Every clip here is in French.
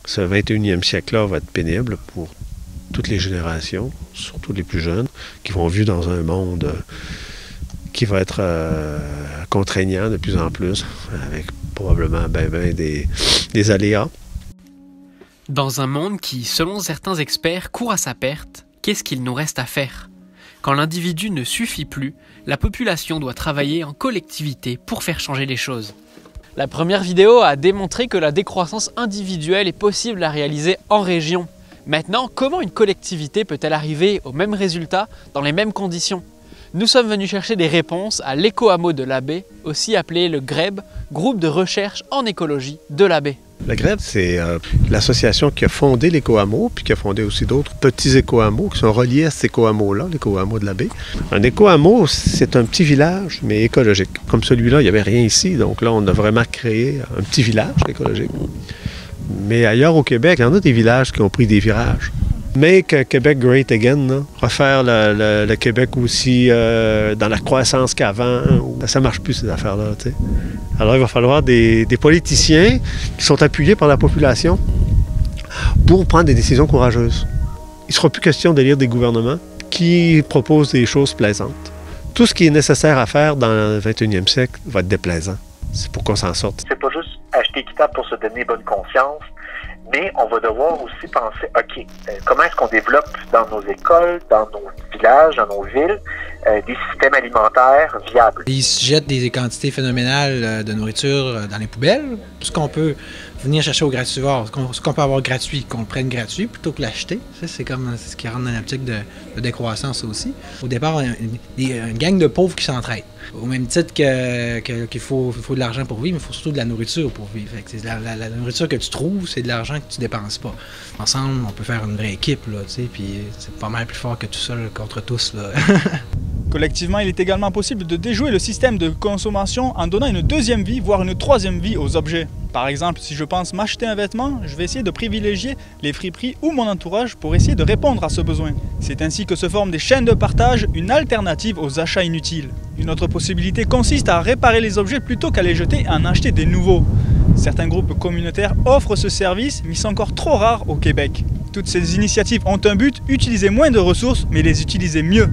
Ce 21e siècle-là va être pénible pour toutes les générations, surtout les plus jeunes, qui vont vivre dans un monde qui va être contraignant de plus en plus, avec probablement des aléas. Dans un monde qui, selon certains experts, court à sa perte, qu'est-ce qu'il nous reste à faire? Quand l'individu ne suffit plus, la population doit travailler en collectivité pour faire changer les choses. La première vidéo a démontré que la décroissance individuelle est possible à réaliser en région. Maintenant, comment une collectivité peut-elle arriver au même résultat dans les mêmes conditions? Nous sommes venus chercher des réponses à l'éco-hameau de la Baie, aussi appelé le GREB, groupe de recherche en écologie de la Baie. Le GREB, c'est l'association qui a fondé l'éco-hameau, puis qui a fondé aussi d'autres petits éco-hameaux qui sont reliés à cet éco-hameau-là, l'éco-hameau de la Baie. Un éco-hameau, c'est un petit village, mais écologique. Comme celui-là, il n'y avait rien ici, donc là, on a vraiment créé un petit village écologique. Mais ailleurs au Québec, il y en a des villages qui ont pris des virages. Make Québec great again, là. Refaire le Québec aussi dans la croissance qu'avant. Ça ne marche plus, ces affaires-là, tu sais. Alors, il va falloir des politiciens qui sont appuyés par la population pour prendre des décisions courageuses. Il ne sera plus question d'élire des gouvernements qui proposent des choses plaisantes. Tout ce qui est nécessaire à faire dans le 21e siècle va être déplaisant. C'est pour qu'on s'en sorte. C'est pas juste acheter équitable pour se donner bonne confiance, mais on va devoir aussi penser, OK, comment est-ce qu'on développe dans nos écoles, dans nos villages, dans nos villes, des systèmes alimentaires viables? Ils jettent des quantités phénoménales de nourriture dans les poubelles. Tout ce qu'on peut venir chercher au gratuivore, ce qu'on peut avoir gratuit, qu'on le prenne gratuit plutôt que l'acheter. C'est comme ce qui rentre dans l'optique de décroissance aussi. Au départ, une gang de pauvres qui s'entraident. Au même titre qu'il faut de l'argent pour vivre, mais il faut surtout de la nourriture pour vivre. La nourriture que tu trouves, c'est de l'argent que tu dépenses pas. Ensemble, on peut faire une vraie équipe, là, tu sais, puis c'est pas mal plus fort que tout seul contre tous, là. Collectivement, il est également possible de déjouer le système de consommation en donnant une deuxième vie, voire une troisième vie aux objets. Par exemple, si je pense m'acheter un vêtement, je vais essayer de privilégier les friperies ou mon entourage pour essayer de répondre à ce besoin. C'est ainsi que se forment des chaînes de partage, une alternative aux achats inutiles. Une autre possibilité consiste à réparer les objets plutôt qu'à les jeter et en acheter des nouveaux. Certains groupes communautaires offrent ce service, mais c'est encore trop rare au Québec. Toutes ces initiatives ont un but, utiliser moins de ressources, mais les utiliser mieux.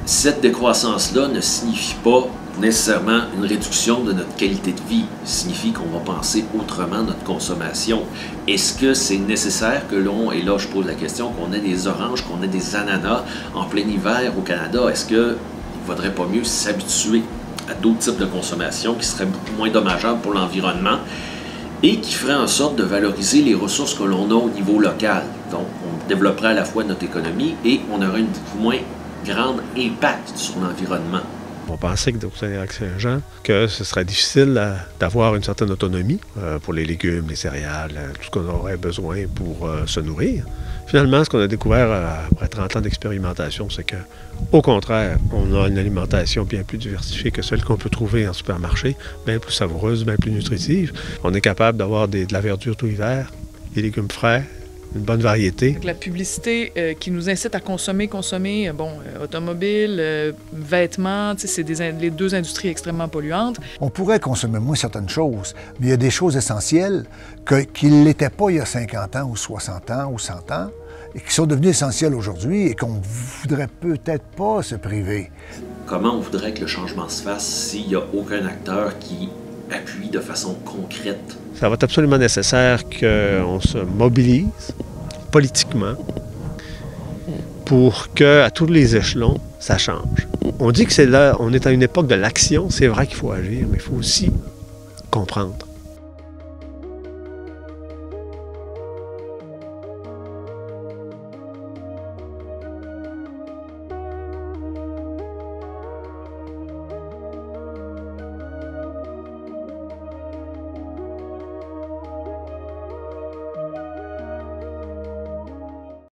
Cette décroissance-là ne signifie pas nécessairement une réduction de notre qualité de vie. Signifie qu'on va penser autrement notre consommation. Est-ce que c'est nécessaire que l'on, et là je pose la question, qu'on ait des oranges, qu'on ait des ananas en plein hiver au Canada? Est-ce qu'il ne vaudrait pas mieux s'habituer à d'autres types de consommation qui seraient beaucoup moins dommageables pour l'environnement et qui feraient en sorte de valoriser les ressources que l'on a au niveau local? Donc, on développerait à la fois notre économie et on aurait une beaucoup moins grand impact sur l'environnement. On pensait que dans le Lac-Saint-Jean, que ce serait difficile d'avoir une certaine autonomie pour les légumes, les céréales, tout ce qu'on aurait besoin pour se nourrir. Finalement, ce qu'on a découvert après 30 ans d'expérimentation, c'est qu'au contraire, on a une alimentation bien plus diversifiée que celle qu'on peut trouver en supermarché, bien plus savoureuse, bien plus nutritive. On est capable d'avoir de la verdure tout l'hiver, des légumes frais, une bonne variété. La publicité qui nous incite à consommer, automobile, vêtements, c'est les deux industries extrêmement polluantes. On pourrait consommer moins certaines choses, mais il y a des choses essentielles qui ne l'étaient pas il y a 50 ans ou 60 ans ou 100 ans et qui sont devenues essentielles aujourd'hui et qu'on ne voudrait peut-être pas se priver. Comment on voudrait que le changement se fasse s'il n'y a aucun acteur qui appuie de façon concrète? Ça va être absolument nécessaire qu'on se mobilise politiquement pour qu'à tous les échelons, ça change. On dit que c'est là, on est à une époque de l'action, c'est vrai qu'il faut agir, mais il faut aussi comprendre.